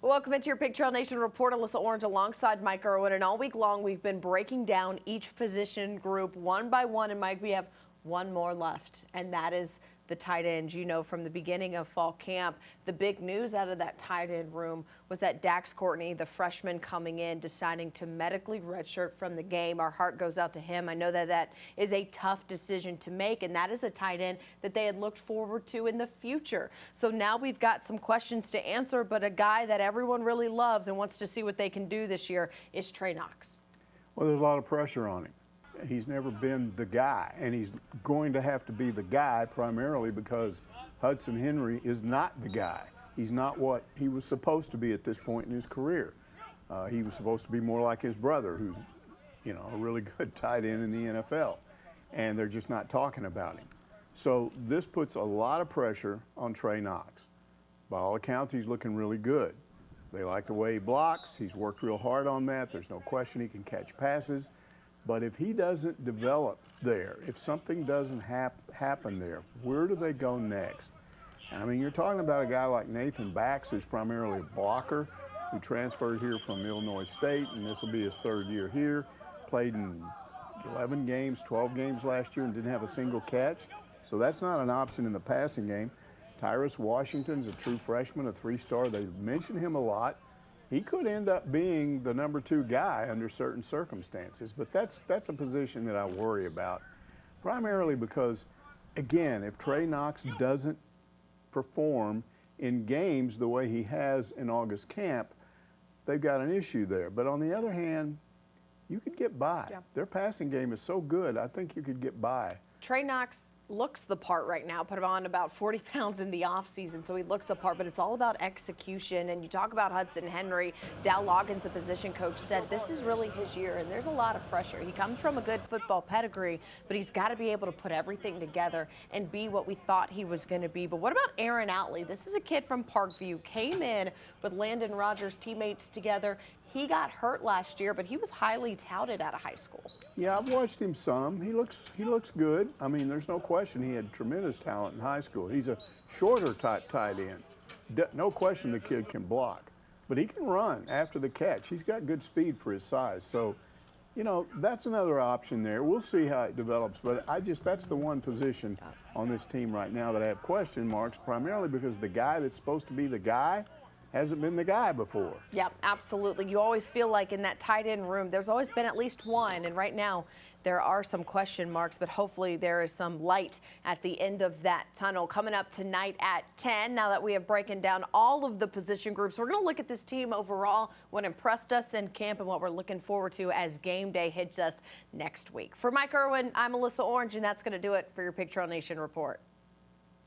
Welcome into your Big Trail Nation report. Alyssa Orange alongside Mike Irwin. And all week long, we've been breaking down each position group one by one. And Mike, we have one more left, and that is the tight ends. You know, from the beginning of fall camp, the big news out of that tight end room was that Dax Courtney, the freshman coming in, deciding to medically redshirt from the game. Our heart goes out to him. I know that that is a tough decision to make, and that is a tight end that they had looked forward to in the future. So now we've got some questions to answer, but a guy that everyone really loves and wants to see what they can do this year is Trey Knox. Well, there's a lot of pressure on him. He's never been the guy, and he's going to have to be the guy primarily because Hudson Henry is not the guy. He's not what he was supposed to be at this point in his career. He was supposed to be more like his brother, who's, you know, a really good tight end in the NFL, and they're just not talking about him. So this puts a lot of pressure on Trey Knox. By all accounts, he's looking really good. They like the way he blocks. He's worked real hard on that. There's no question he can catch passes. But if he doesn't develop there, if something doesn't happen there, where do they go next? I mean, you're talking about a guy like Nathan Bax, who's primarily a blocker, who transferred here from Illinois State, and this will be his third year here, played in 11 games, 12 games last year, and didn't have a single catch. So that's not an option in the passing game. Tyrus Washington's a true freshman, a three-star. They mention him a lot. He could end up being the number 2 guy under certain circumstances, but that's a position that I worry about, primarily because, again, if Trey Knox doesn't perform in games the way he has in August camp, they've got an issue there. But on the other hand, you could get by. Yeah. Their passing game is so good, I think you could get by. Trey Knox looks the part right now, put him on about 40 pounds in the offseason, so he looks the part, but it's all about execution. And you talk about Hudson Henry. Dow Loggins, the position coach, said this is really his year, and there's a lot of pressure. He comes from a good football pedigree, but he's got to be able to put everything together and be what we thought he was going to be. But what about Aaron Outley? This is a kid from Parkview, came in with Landon Rogers' teammates together. He got hurt last year, but he was highly touted out of high school. Yeah, I've watched him some. He looks good. I mean, there's no question he had tremendous talent in high school. He's a shorter type tight end. No question the kid can block, but he can run after the catch. He's got good speed for his size. So, you know, that's another option there. We'll see how it develops, but that's the one position on this team right now that I have question marks, primarily because the guy that's supposed to be the guy hasn't been the guy before. Yeah, absolutely. You always feel like in that tight end room, there's always been at least one. And right now, there are some question marks, but hopefully there is some light at the end of that tunnel. Coming up tonight at 10, now that we have broken down all of the position groups, we're going to look at this team overall, what impressed us in camp and what we're looking forward to as game day hits us next week. For Mike Irwin, I'm Alyssa Orange, and that's going to do it for your Big Trail Nation report.